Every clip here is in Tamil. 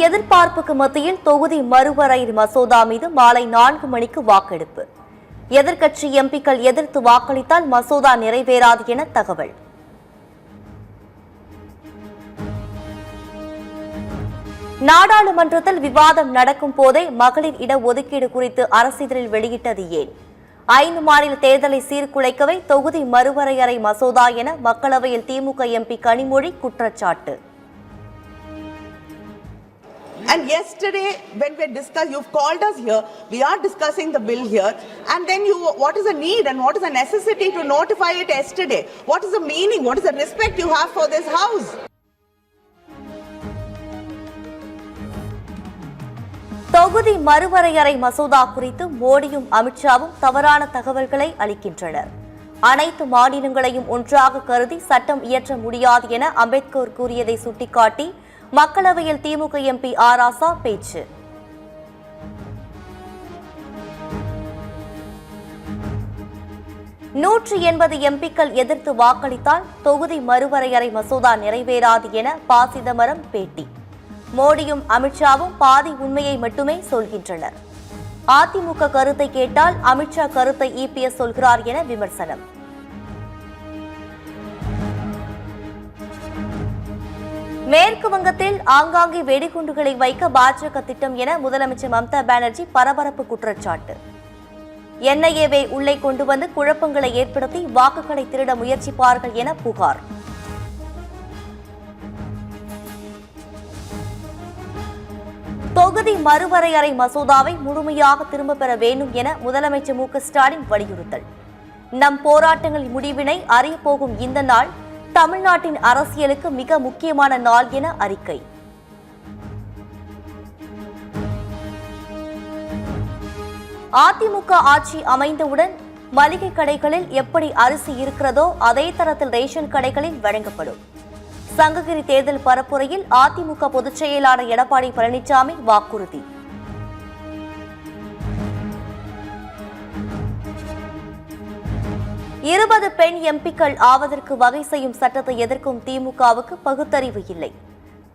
எதிர்பார்ப்புக்கு மத்தியில் தொகுதி மறுவரையறை மசோதா மீது மாலை 4 மணிக்கு வாக்கெடுப்பு. எதிர்க்கட்சி எம்பிக்கள் எதிர்த்து வாக்களித்தால் மசோதா நிறைவேறாது என தகவல். நாடாளுமன்றத்தில் விவாதம் நடக்கும் போதே மகளிர் இடஒதுக்கீடு குறித்து அரசிதழில் வெளியிட்டது ஏன்? 5 மாநில தேர்தலை சீர்குலைக்கவே தொகுதி மறுவரையறை மசோதா என மக்களவையில் திமுக எம்பி கனிமொழி குற்றச்சாட்டு. And yesterday, when we discussed, you've called us here, we are discussing the bill here, and then what is the need and what is the necessity to notify it yesterday? What is the meaning? What is the respect you have for this house? தொகுதி மறுவரையறை மசோதா குறித்து மோடியும் அமித்ஷாவும் தவறான தகவல்களை அளிக்கின்றனர். அனைத்து மாநிலங்களையும் ஒன்றாக கருதி சட்டம் இயற்ற முடியாது என அம்பேத்கர் கூறியதை சுட்டிக்காட்டி மக்களவையில் திமுக எம்பி ஆராசா பேச்சு. நூற்று 80 எம்பிக்கள் எதிர்த்து வாக்களித்தால் தொகுதி மறுவரையறை மசோதா நிறைவேறாது என ப. சிதம்பரம் பேட்டி. மோடியும் அமித்ஷாவும் பாதி உண்மையை மட்டுமே சொல்கின்றனர். அதிமுக கருத்தை கேட்டால் அமித்ஷா கருத்தை இபிஎஸ் சொல்கிறார் என விமர்சனம். மேற்கு வங்கத்தில் ஆங்காங்கே வெடிகுண்டுகளை வைக்க பாஜக திட்டம் என முதலமைச்சர் மம்தா பானர்ஜி பரபரப்பு குற்றச்சாட்டு. என்ஐஏவை உள்ளே கொண்டு வந்து குழப்பங்களை ஏற்படுத்தி வாக்குகளை திருட முயற்சிப்பார்கள் என புகார். தொகுதி மறுவரையறை மசோதாவை முழுமையாக திரும்பப் பெற வேண்டும் என முதலமைச்சர் மு.க. ஸ்டாலின் வலியுறுத்தல். நம் போராட்டங்களின் முடிவினை அறியப்போகும் இந்த நாள் தமிழ்நாட்டின் அரசியலுக்கு மிக முக்கியமான நாள் என அறிக்கை. அதிமுக ஆட்சி அமைந்தவுடன் மளிகை கடைகளில் எப்படி அரிசி இருக்கிறதோ அதே தரத்தில் ரேஷன் கடைகளில் வழங்கப்படும். சங்ககிரி தேர்தல் பரப்புரையில் அதிமுக பொதுச் செயலாளர் எடப்பாடி பழனிசாமி வாக்குறுதி. இருபது பெண் எம்பிக்கள் ஆவதற்கு வகை செய்யும் சட்டத்தை எதிர்க்கும் திமுகவுக்கு பகுத்தறிவு இல்லை.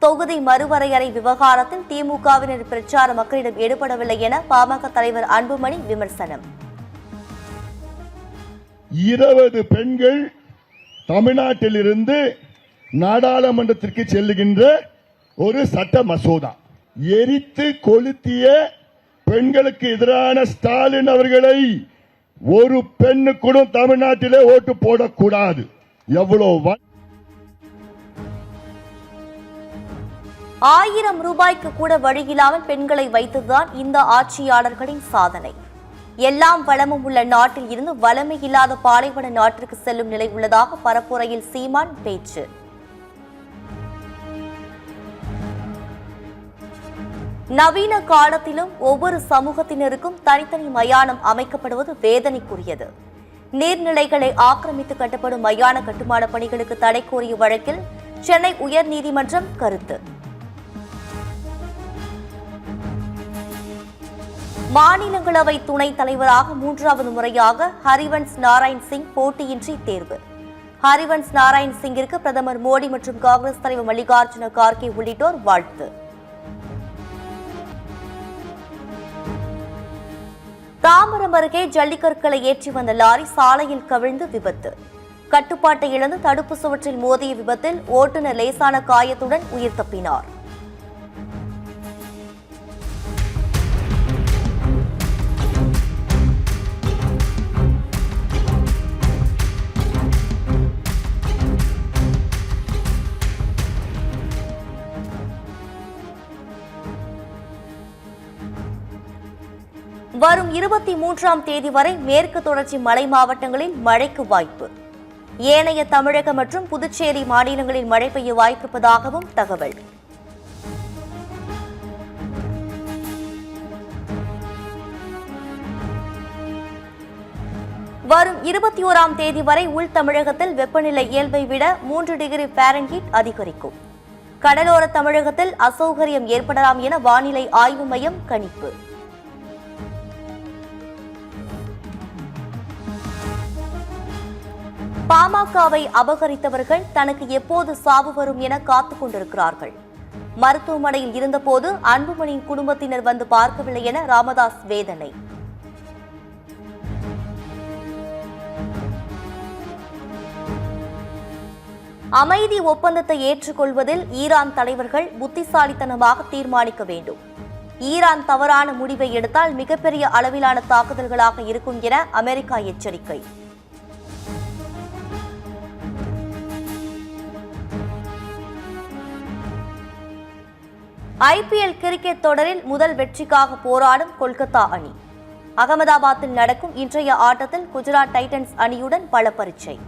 தொகுதி மறுவரையறை விவகாரத்தில் திமுகவினர் பிரச்சார மக்களிடம் ஈடுபடவில்லை என பாமக தலைவர் அன்புமணி விமர்சனம். 20 பெண்கள் தமிழ்நாட்டிலிருந்து நாடாளுமன்றத்திற்கு செல்லுகின்ற ஒரு சட்ட மசோதா. எரித்து கொளுத்திய பெண்களுக்கு எதிரான ஸ்டாலின் அவர்களை ஒரு பெண்ணு கூட தமிழ்நாட்டிலே ஓட்டு போடக்கூடாது. எவ்வளவு 1000 ரூபாய்க்கு கூட வழியில்லாமல் பெண்களை வைத்ததுதான் இந்த ஆட்சியாளர்களின் சாதனை. எல்லாம் வளமும் உள்ள நாட்டில் இருந்து வளமை இல்லாத பாலைவன நாட்டிற்கு செல்லும் நிலை உள்ளதாக பரப்புரையில் சீமான் பேச்சு. நவீன காலத்திலும் ஒவ்வொரு சமூகத்தினருக்கும் தனித்தனி மயானம் அமைக்கப்படுவது வேதனைக்குரியது. நீர்நிலைகளை ஆக்கிரமித்து கட்டப்படும் மயான கட்டுமான பணிகளுக்கு தடை கோரிய வழக்கில் சென்னை உயர்நீதிமன்றம் கருத்து. மாநிலங்களவை துணைத் தலைவராக 3வது முறையாக ஹரிவன்ஸ் நாராயண் சிங் போட்டியின்றி தேர்வு. ஹரிவன்ஸ் நாராயண் சிங்கிற்கு பிரதமர் மோடி மற்றும் காங்கிரஸ் தலைவர் மல்லிகார்ஜுன கார்கே உள்ளிட்டோர் வாழ்த்து. தாம்பரம் அருகே ஜல்லிக்கற்களை ஏற்றி வந்த லாரி சாலையில் கவிழ்ந்து விபத்து. கட்டுப்பாட்டை இழந்து தடுப்பு சுவற்றில் மோதிய விபத்தில் ஓட்டுநர் லேசான காயத்துடன் உயிர் தப்பினார். வரும் 23ஆம் தேதி வரை மேற்கு தொடர்ச்சி மலை மாவட்டங்களில் மழைக்கு வாய்ப்பு. ஏனைய தமிழக மற்றும் புதுச்சேரி மாநிலங்களில் மழை பெய்ய வாய்ப்பிருப்பதாகவும் தகவல். வரும் 21ஆம் தேதி வரை உள் தமிழகத்தில் வெப்பநிலை இயல்பை விட 3 டிகிரி ஃபாரன்ஹீட் அதிகரிக்கும். கடலோர தமிழகத்தில் அசௌகரியம் ஏற்படலாம் என வானிலை ஆய்வு மையம் கணிப்பு. பாமகவை அபகரித்தவர்கள் தனக்கு எப்போது சாவு வரும் என காத்துக் கொண்டிருக்கிறார்கள். மருத்துவமனையில் இருந்தபோது அன்புமணியின் குடும்பத்தினர் வந்து பார்க்கவில்லை என ராமதாஸ் வேதனை. அமைதி ஒப்பந்தத்தை ஏற்றுக்கொள்வதில் ஈரான் தலைவர்கள் புத்திசாலித்தனமாக தீர்மானிக்க வேண்டும். ஈரான் தவறான முடிவை எடுத்தால் மிகப்பெரிய அளவிலான தாக்குதல்களாக இருக்கும் என அமெரிக்கா எச்சரிக்கை. ஐபிஎல் கிரிக்கெட் தொடரில் முதல் வெற்றிக்காக போராடும் கொல்கத்தா அணி. அகமதாபாத்தில் நடக்கும் இன்றைய ஆட்டத்தில் குஜராத் டைட்டன்ஸ் அணியுடன் பல பரீட்சை.